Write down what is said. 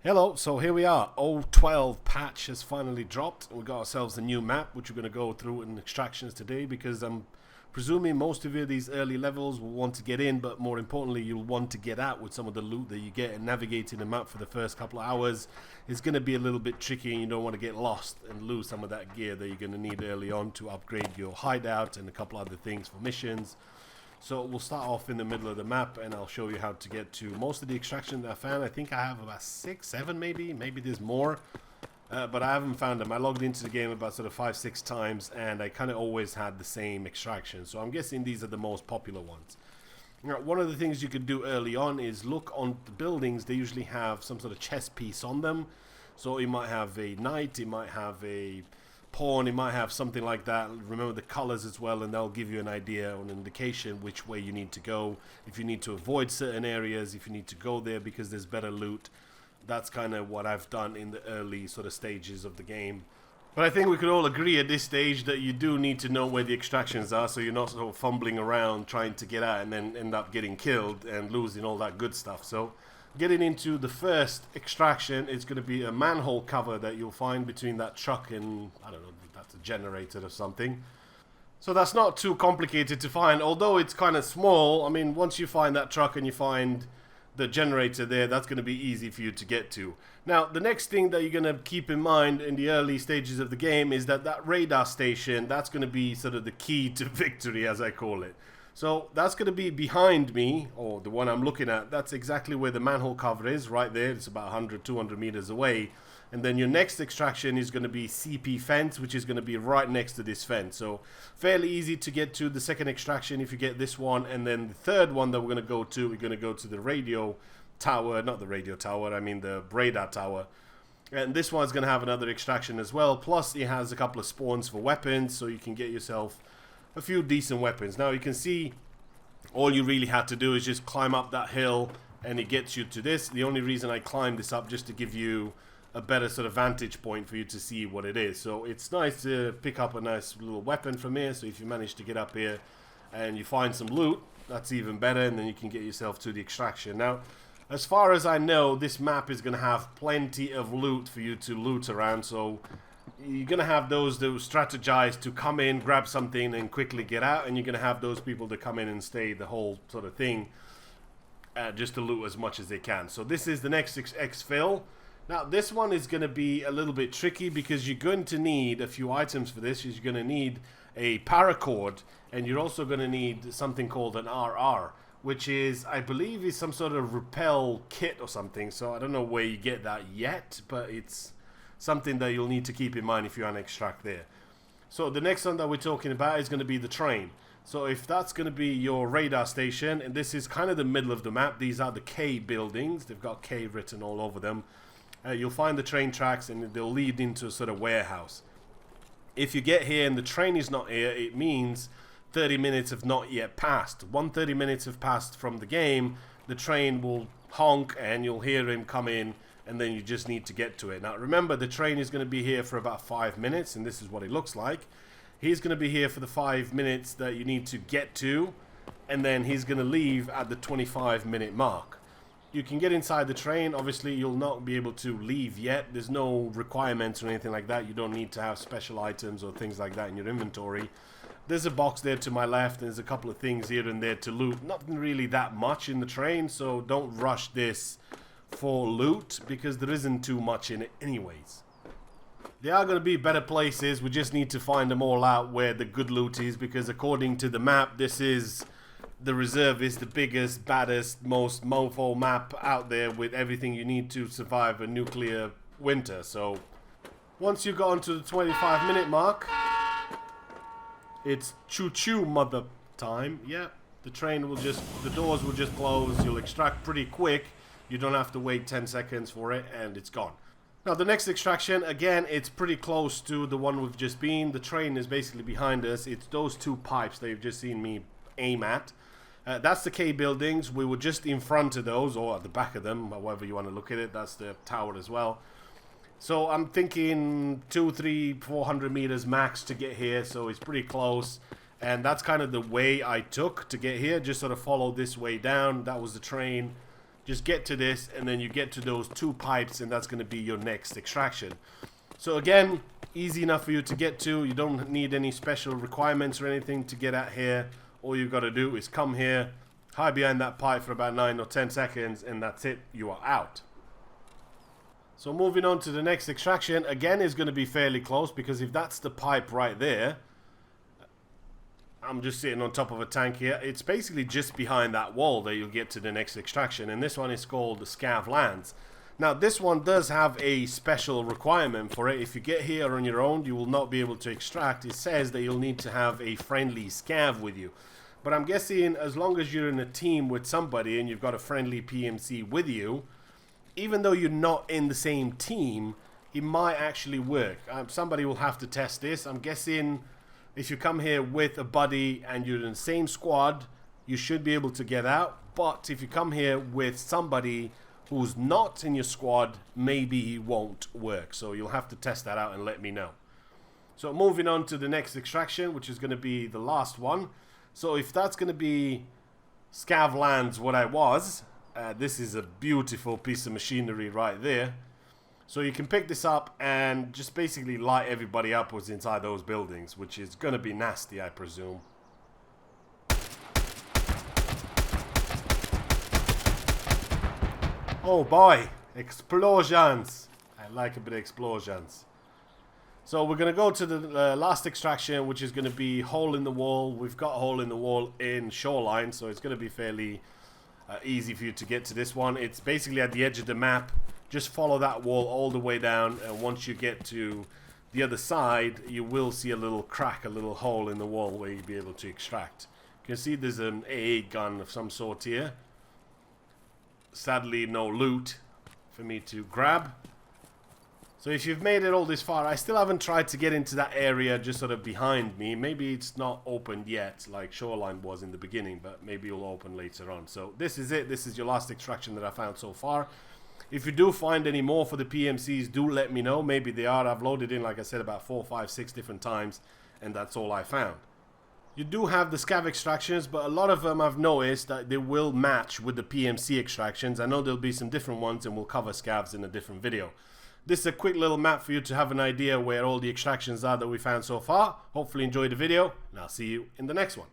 Hello, so here we are. 012 patch has finally dropped. We got ourselves a new map, which we're going to go through in extractions today, because I'm presuming most of you these early levels will want to get in, but more importantly, you'll want to get out with some of the loot that you get. And navigating the map for the first couple of hours is going to be a little bit tricky, and you don't want to get lost and lose some of that gear that you're going to need early on to upgrade your hideout and a couple other things for missions. So we'll start off in the middle of the map, and I'll show you how to get to most of the extraction that I found. I think I have about 6, 7 maybe there's more, but I haven't found them. I logged into the game about sort of 5-6 times, and I kind of always had the same extraction. So I'm guessing these are the most popular ones. Now, one of the things you could do early on is look on the buildings. They usually have some sort of chest piece on them. So it might have a knight, it might have a pawn, it might have something like that. Remember the colors as well, and that'll give you an idea or an indication which way you need to go, if you need to avoid certain areas, if you need to go there because there's better loot. That's kind of what I've done in the early sort of stages of the game. But I think we could all agree at this stage that you do need to know where the extractions are, so you're not sort of fumbling around trying to get out and then end up getting killed and losing all that good stuff. So getting into the first extraction, it's going to be a manhole cover that you'll find between that truck and, I don't know, that's a generator or something. So that's not too complicated to find, although it's kind of small. I mean, once you find that truck and you find the generator there, that's going to be easy for you to get to. Now, the next thing that you're going to keep in mind in the early stages of the game is that that radar station, that's going to be sort of the key to victory, as I call it. So that's going to be behind me, or the one I'm looking at. That's exactly where the manhole cover is, right there. It's about 100, 200 meters away. And then your next extraction is going to be CP fence, which is going to be right next to this fence. So fairly easy to get to the second extraction if you get this one. And then the third one that we're going to go to, we're going to go to the radio tower, not the radio tower, I mean the radar tower. And this one's going to have another extraction as well. Plus it has a couple of spawns for weapons, so you can get yourself a few decent weapons. Now you can see all you really had to do is just climb up that hill and it gets you to this. The only reason I climbed this up just to give you a better sort of vantage point for you to see what it is. So it's nice to pick up a nice little weapon from here. So if you manage to get up here and you find some loot, that's even better, and then you can get yourself to the extraction. Now, as far as I know, this map is going to have plenty of loot for you to loot around. So you're going to have those that strategize to come in, grab something, and quickly get out. And you're going to have those people that come in and stay the whole sort of thing, just to loot as much as they can. So this is the next exfil. Now, this one is going to be a little bit tricky because you're going to need a few items for this. You're going to need a paracord, and you're also going to need something called an RR, which is, I believe, is some sort of repel kit or something. So I don't know where you get that yet, but it's something that you'll need to keep in mind if you want to extract there. So the next one that we're talking about is going to be the train. So if that's going to be your radar station, and this is kind of the middle of the map, these are the K buildings. They've got K written all over them. You'll find the train tracks, and they'll lead into a sort of warehouse. If you get here and the train is not here, it means 30 minutes have not yet passed. 30 minutes have passed from the game, the train will honk and you'll hear him come in, and then you just need to get to it. Now remember, the train is going to be here for about 5 minutes, and this is what it looks like. He's going to be here for the 5 minutes that you need to get to, and then he's going to leave at the 25-minute mark. You can get inside the train. Obviously, you'll not be able to leave yet. There's no requirements or anything like that. You don't need to have special items or things like that in your inventory. There's a box there to my left, and there's a couple of things here and there to loot. Nothing really that much in the train, so don't rush this for loot, because there isn't too much in it anyways. There are going to be better places. We just need to find them all out where the good loot is, because according to the map, this is the reserve, is the biggest, baddest, most mofo map out there with everything you need to survive a nuclear winter. So once you got onto the 25-minute mark, it's choo-choo mother time. Yeah, the train will just, the doors will just close. You'll extract pretty quick. You don't have to wait 10 seconds for it, and it's gone. Now the next extraction, again, it's pretty close to the one we've just been. The train is basically behind us. It's those two pipes that you've just seen me aim at. That's the K buildings. We were just in front of those, or at the back of them, however you want to look at it. That's the tower as well. So I'm thinking 200, 300, 400 meters max to get here, so it's pretty close. And that's kind of the way I took to get here, just sort of follow this way down. That was the train. just get to this, and then you get to those 2 pipes, and that's going to be your next extraction. So again, easy enough for you to get to. You don't need any special requirements or anything to get at here. All you've got to do is come here, hide behind that pipe for about 9 or 10 seconds, and that's it. You are out. So moving on to the next extraction, again is going to be fairly close, because if that's the pipe right there, I'm just sitting on top of a tank here. It's basically just behind that wall that you'll get to the next extraction, and this one is called the Scav lands. Now this one does have a special requirement for it. If you get here on your own, you will not be able to extract. It says that you'll need to have a friendly Scav with you. But I'm guessing as long as you're in a team with somebody and you've got a friendly PMC with you, even though you're not in the same team, it might actually work. Somebody will have to test this. I'm guessing if you come here with a buddy and you're in the same squad, you should be able to get out. But if you come here with somebody who's not in your squad, maybe it won't work. So you'll have to test that out and let me know. So moving on to the next extraction, which is going to be the last one. So if that's going to be Scav lands what I was, this is a beautiful piece of machinery right there. So you can pick this up and just basically light everybody up what's inside those buildings, which is going to be nasty, I presume. Oh boy, explosions. I like a bit of explosions. So we're going to go to the last extraction, which is going to be hole in the wall. We've got a hole in the wall in Shoreline, so it's going to be fairly easy for you to get to this one. It's basically at the edge of the map. Just follow that wall all the way down, and once you get to the other side, you will see a little crack, a little hole in the wall where you'll be able to extract. You can see there's an AA gun of some sort here. Sadly, no loot for me to grab. So if you've made it all this far, I still haven't tried to get into that area just sort of behind me. Maybe it's not opened yet, like Shoreline was in the beginning, but maybe it'll open later on. So this is it. This is your last extraction that I found so far. If you do find any more for the PMCs, do let me know. Maybe they are. I've loaded in, like I said, about 4, 5, 6 different times, and that's all I found. You do have the Scav extractions, but a lot of them I've noticed that they will match with the PMC extractions. I know there'll be some different ones, and we'll cover Scavs in a different video. This is a quick little map for you to have an idea where all the extractions are that we found so far. Hopefully enjoy the video, and I'll see you in the next one.